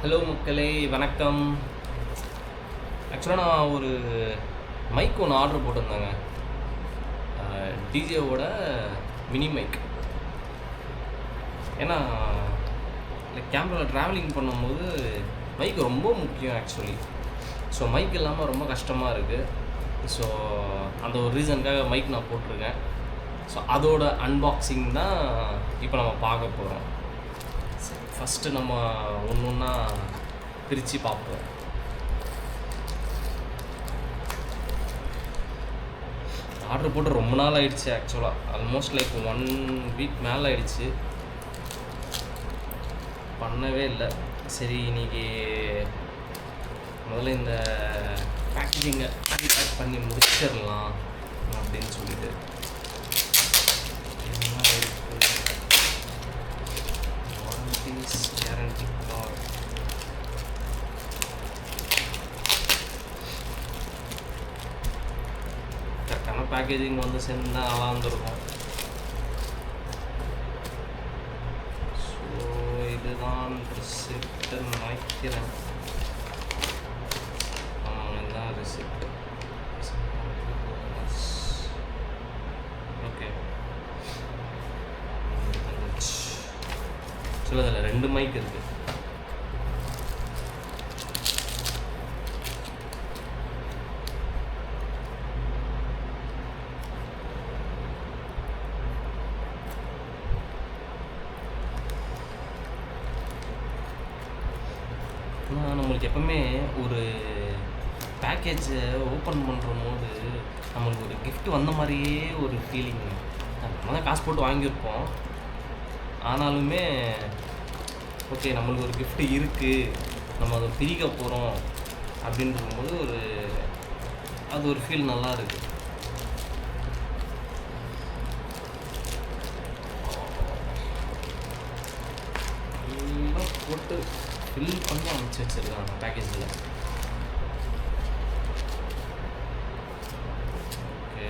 Hello மக்களே, வணக்கம். ஆக்சுவலாக நான் ஒரு மைக் ஒன்று ஆர்டர் போட்டிருந்தேங்க. டிஜேவோட மினி மைக். ஏன்னா கேமராவில் ட்ராவலிங் பண்ணும்போது மைக் ரொம்ப முக்கியம் ஆக்சுவலி. ஸோ மைக் இல்லாமல் ரொம்ப கஷ்டமாக இருக்குது. ஸோ அந்த ஒரு ரீசனுக்காக மைக் நான் போட்டிருக்கேன். ஸோ அதோட அன்பாக்சிங் தான் இப்போ நம்ம பார்க்க போகிறோம். ஃபஸ்ட்டு நம்ம ஒன்று ஒன்றா பிரித்து பார்ப்போம். ஆர்டர் போட்டு ரொம்ப நாள் ஆகிடுச்சு. ஆக்சுவலாக ஆல்மோஸ்ட் லைக் 1 வீக் மேலே ஆகிடுச்சு. பண்ணவே இல்லை. சரி, இன்றைக்கி முதல்ல இந்த பேக்கேஜிங்கை பேக் பண்ணி முடிச்சிடலாம் அப்படின்னு சொல்லிட்டு கேரண்டி கார்டு. கரெக்டான பேக்கேஜிங் வந்து சேர்ந்தால் நல்லா இருந்திருக்கும். ஸோ இதுதான் ரிசிப்ட் நினைக்கிறேன். இதுதான் ரிசிப்ட். ஓகே, சொல்ல அதில் 2 மைக் இருக்குது. நம்மளுக்கு எப்பவுமே ஒரு பேக்கேஜை ஓப்பன் பண்ணுற போது நம்மளுக்கு ஒரு கிஃப்ட் வந்த மாதிரியே ஒரு ஃபீலிங். நம்ம தான் காசு போட்டு வாங்கியிருப்போம், ஆனாலுமே ஓகே நம்மளுக்கு ஒரு கிஃப்ட் இருக்குது, நம்ம அதை பிரிக்க போகிறோம் அப்படின்றபோது அது ஒரு ஃபீல் நல்லா இருக்குது. எல்லாம் போட்டு ஃபில் பண்ணி அமைச்சு வச்சுருக்காங்க பேக்கேஜில். ஓகே,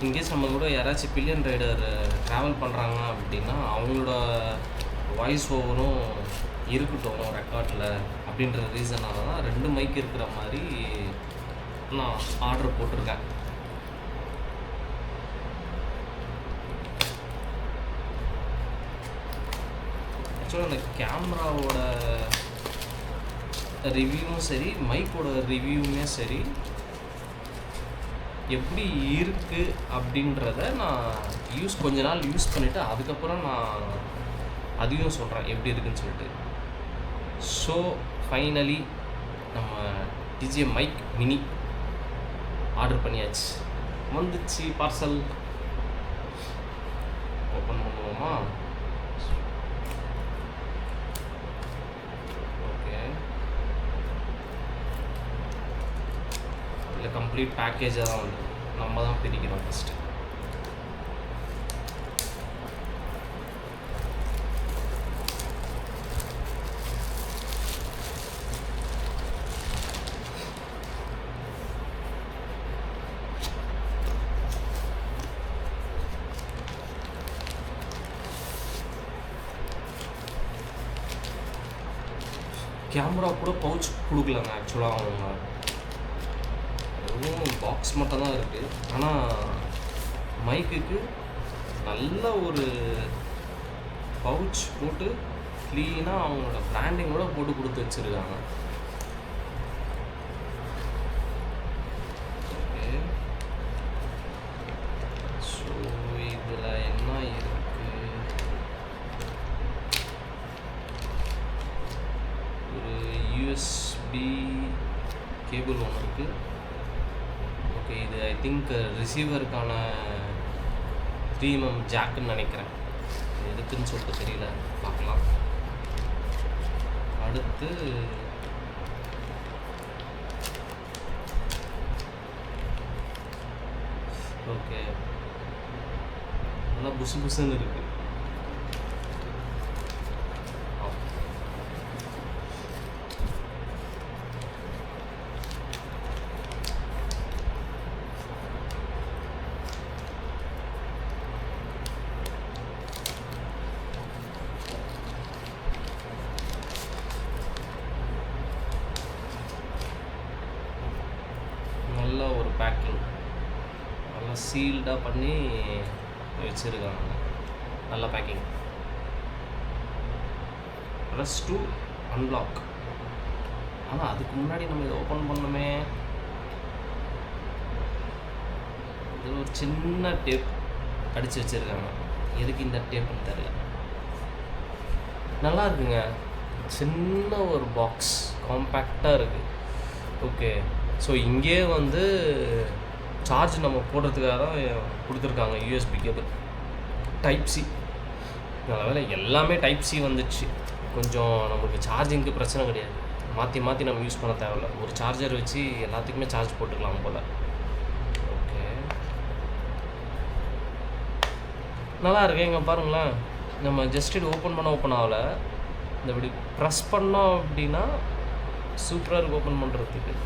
இன்கேஸ் நம்ம கூட யாராச்சும் பில்லியன் ரைடர் ட்ராவல் பண்ணுறாங்க அப்படின்னா அவங்களோட வாய்ஸ் ஓவரும் இருக்கட்டும் ரெக்கார்டில் அப்படின்ற ரீசனால தான் 2 மைக் இருக்கிற மாதிரி நான் ஆர்டர் போட்டிருக்கேன். ஆக்சுவலாக அந்த கேமராவோட ரிவ்யூவும் சரி, மைக்கோட ரிவ்யூவுமே சரி, எப்படி இருக்குது அப்படின்றத நான் கொஞ்ச நாள் யூஸ் பண்ணிவிட்டு அதுக்கப்புறம் நான் அதையும் சொல்கிறேன் எப்படி இருக்குதுன்னு சொல்லிட்டு. ஸோ ஃபைனலி நம்ம டிஜே மைக் மினி ஆர்டர் பண்ணியாச்சு, வந்துச்சு பார்சல். ஓப்பன் பண்ணுவோமா? ஓகே, இல்லை கம்ப்ளீட் பேக்கேஜாக தான் வந்து நம்ம தான் பிரிக்கிறோம் ஃபஸ்ட்டு. கேமரா கூட பவுச் கொடுக்கலங்க ஆக்சுவலாக. அவங்க வெறும் பாக்ஸ் மட்டும் தான் இருக்குது. ஆனால் மைக்குக்கு நல்ல ஒரு பவுச் போட்டு க்ளீனாக அவங்களோட பிராண்டிங்கோட போட்டு கொடுத்து வச்சுருக்காங்க. ஓகே, ஸோ இதில் என்ன இருக்குது? யூஎஸ்பி கேபிள் ஒன்று இருக்குது. ஓகே, இது ஐ திங்க் ரிசீவருக்கான 3mm ஜாக்குன்னு நினைக்கிறேன். எதுக்குன்னு சொல்லிட்டு தெரியல, பார்க்கலாம். அடுத்து ஓகே, நல்லா புசு புசுன்னு இருக்குது. நல்லா சீல்டாக பண்ணி வச்சுருக்காங்க. நல்ல பேக்கிங். Press to unlock. ஆனால் அதுக்கு முன்னாடி நம்ம இதை ஓப்பன் பண்ணணுமே. இதில் ஒரு சின்ன டேப் அடித்து வச்சுருக்காங்க. எதுக்கு இந்த டேப்புன்னு தெரியல. நல்லா இருக்குங்க. சின்ன ஒரு பாக்ஸ், காம்பேக்டாக இருக்குது. ஓகே, ஸோ இங்கேயே வந்து சார்ஜ் நம்ம போடுறதுக்காக தான் கொடுத்துருக்காங்க. USB cable, type C. நல்ல வேளை எல்லாமே டைப் சி வந்துடுச்சு. கொஞ்சம் நமக்கு சார்ஜிங்க்கு பிரச்சனை கிடையாது. மாற்றி மாற்றி நம்ம யூஸ் பண்ண தேவையில்ல. ஒரு சார்ஜர் வச்சு எல்லாத்துக்குமே சார்ஜ் போட்டுக்கலாம் போல். ஓகே, நல்லா இருக்கு. இங்கே பாருங்களேன், நம்ம ஜஸ்ட் இது ஓப்பன் ஆகலை. இந்த இப்படி ப்ரெஸ் பண்ணோம் அப்படின்னா சூப்பராக இருக்குது ஓப்பன் பண்ணுறதுக்கு.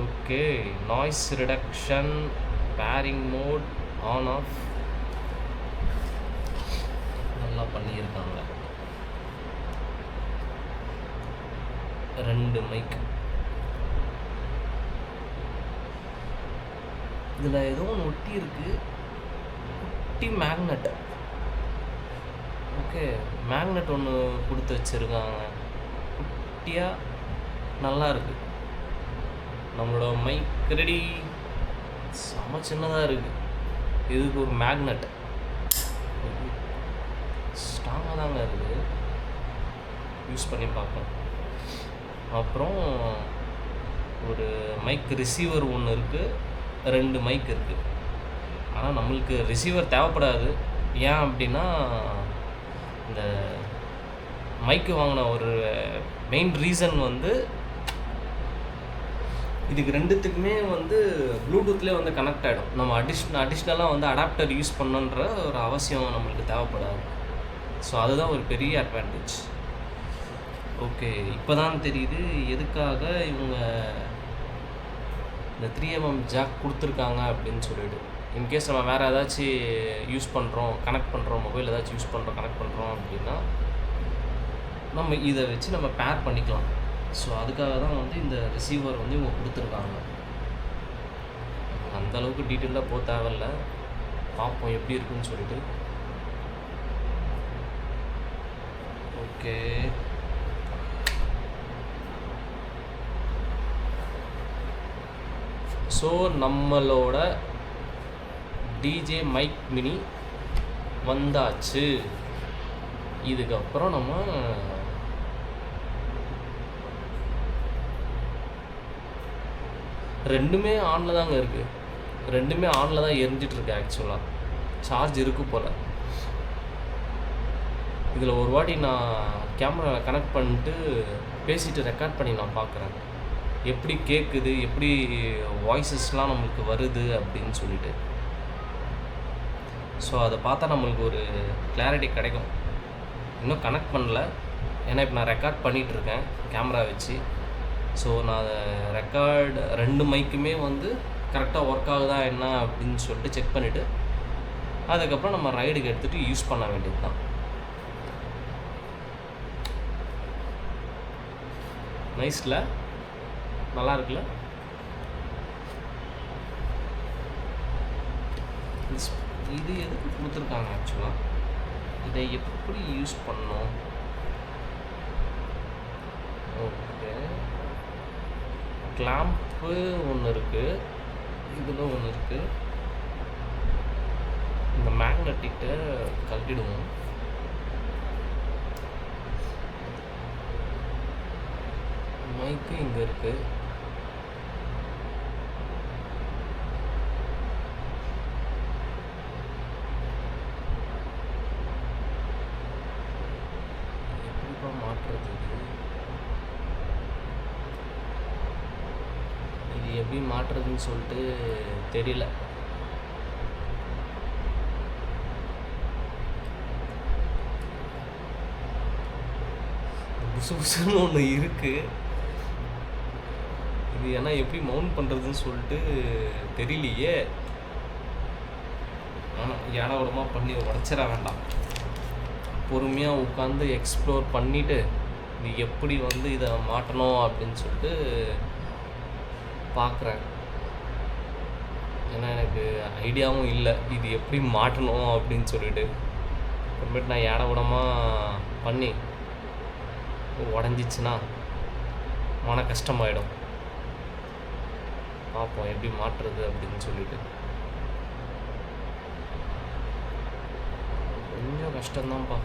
Okay, noise reduction, pairing mode, on off நல்லா பண்ணியிருக்காங்க. 2 மைக். இதில் ஏதோ ஒன்று ஒட்டி இருக்குது, குட்டி மேக்னெட். ஓகே, மேக்னெட் ஒன்று கொடுத்து வச்சுருக்காங்க குட்டியாக. நல்லா இருக்குது. நம்மளோட மைக் ரெடி. செம சின்னதாக இருக்குது. இதுக்கு ஒரு மேக்னெட் ஸ்ட்ராங்காக தாங்க இருக்குது. யூஸ் பண்ணி பார்ப்போம். அப்புறம் ஒரு மைக் ரிசீவர் ஒன்று இருக்குது, 2 மைக் இருக்குது. ஆனால் நம்மளுக்கு ரிசீவர் தேவைப்படாது. ஏன் அப்படின்னா, இந்த மைக்கு வாங்கின ஒரு மெயின் ரீசன் வந்து இதுக்கு 2த்துக்குமே வந்து ப்ளூடூத்லேயே வந்து கனெக்ட் ஆகிடும். நம்ம அடிஷ்னலாக வந்து அடாப்டர் யூஸ் பண்ணுன்ற ஒரு அவசியம் நம்மளுக்கு தேவைப்படாது. ஸோ அதுதான் ஒரு பெரிய அட்வான்டேஜ். ஓகே, இப்போ தான் தெரியுது எதுக்காக இவங்க இந்த 3mm ஜாக் கொடுத்துருக்காங்க அப்படின்னு சொல்லிட்டு. இன்கேஸ் நம்ம வேறு ஏதாச்சும் யூஸ் பண்ணுறோம், கனெக்ட் பண்ணுறோம், மொபைல் ஏதாச்சும் யூஸ் பண்ணுறோம், கனெக்ட் பண்ணுறோம் அப்படின்னா நம்ம இதை வச்சு நம்ம பேர் பண்ணிக்கலாம். ஸோ அதுக்காக தான் வந்து இந்த ரிசீவர் வந்து இவங்க கொடுத்துருக்காங்க. அந்தளவுக்கு டீட்டெயிலாக போக தேவையில்ல. பார்ப்போம் எப்படி இருக்குன்னு சொல்லிட்டு. ஓகே, ஸோ நம்மளோட டிஜே மைக் மினி வந்தாச்சு. இதுக்கப்புறம் நம்ம ரெண்டுமே ஆனில் தாங்க இருக்குது. ரெண்டுமே ஆனில் தான் எரிஞ்சிட்ருக்கு. ஆக்சுவலாக சார்ஜ் இருக்குது போல். இதில் ஒரு வாட்டி நான் கேமராவில் கனெக்ட் பண்ணிட்டு பேசிட்டு ரெக்கார்ட் பண்ணி நான் பார்க்குறேன் எப்படி கேட்குது, எப்படி வாய்ஸஸ்லாம் நம்மளுக்கு வருது அப்படின்னு சொல்லிட்டு. ஸோ அதை பார்த்தா நம்மளுக்கு ஒரு கிளாரிட்டி கிடைக்கும். இன்னும் கனெக்ட் பண்ணல, ஏன்னா இப்போ நான் ரெக்கார்ட் பண்ணிகிட்ருக்கேன் கேமரா வச்சு. ஸோ நான் ரெக்கார்டு 2 மைக்குமே வந்து கரெக்டாக ஒர்க் ஆகுதா என்ன அப்படின்னு சொல்லிட்டு செக் பண்ணிவிட்டு அதுக்கப்புறம் நம்ம ரைடுக்கு எடுத்துகிட்டு யூஸ் பண்ண வேண்டியது தான். நைஸில் நல்லா இருக்குல்ல. இது எதுக்கு கொடுத்துருக்காங்க ஆக்சுவலாக, இதை எப்படி யூஸ் பண்ணோம்? ஓகே, கிளாம்ப்பு ஒன்று இருக்குது, இதில் ஒன்று இருக்குது. இந்த மேக்னெட்டிக்கிட்ட கழட்டிடுவோம். மைக்கு இங்கே இருக்குது. எப்படிப்பா மாற்றுறது? இது எப்படி மாற்றுறதுன்னு சொல்லிட்டு தெரியல. புசு புசுன்னு ஒன்று இருக்குது. இது ஏன்னா எப்படி மவுண்ட் பண்ணுறதுன்னு சொல்லிட்டு தெரியலையே. ஆனால் ஏடாவிடமாக பண்ணி உடச்சிட வேண்டாம். பொறுமையாக உட்காந்து எக்ஸ்ப்ளோர் பண்ணிவிட்டு இது எப்படி வந்து இதை மாட்டணும் அப்படின்னு சொல்லிட்டு பார்க்குறேன். ஏன்னா எனக்கு ஐடியாவும் இல்லை இது எப்படி மாட்டணும் அப்படின்னு சொல்லிட்டு. அப்புறமேட்டு நான் ஏடகூடமாக பண்ணி உடஞ்சிச்சின்னா மன கஷ்டமாயிடும். பார்ப்போம் எப்படி மாட்டுறது அப்படின்னு சொல்லிட்டு. கொஞ்சம் கஷ்டம்தான்ப்பா.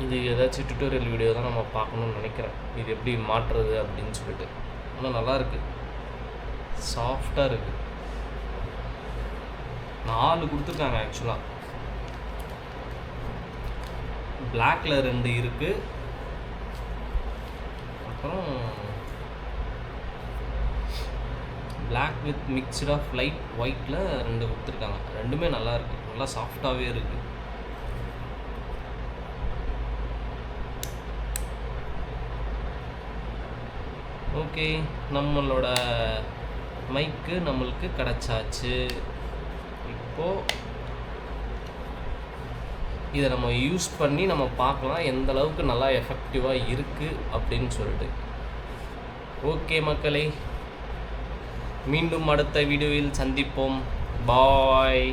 இது ஏதாச்சும் டுட்டோரியல் வீடியோ தான் நம்ம பார்க்கணுன்னு நினைக்கிறேன், இது எப்படி மாட்டுறது அப்படின்னு சொல்லிட்டு. ஆனால் நல்லாயிருக்கு, சாஃப்டாக இருக்குது. 4 கொடுத்துருக்காங்க ஆக்சுவலாக. பிளாக்ல 2 இருக்குது, அப்புறம் black with mixed of light ஒயிட்டில் 2 கொடுத்துருக்காங்க. ரெண்டுமே நல்லா இருக்குது, நல்லா சாஃப்டாகவே இருக்குது. ஓகே, நம்மளோட மைக்கு நம்மளுக்கு கிடச்சாச்சு. இப்போது இதை நம்ம யூஸ் பண்ணி நம்ம பார்க்கலாம் எந்த அளவுக்கு நல்லா எஃபெக்டிவாக இருக்குது அப்படின்னு சொல்லிட்டு. ஓகே மக்களே, மீண்டும் அடுத்த வீடியோவில் சந்திப்போம். பாய்.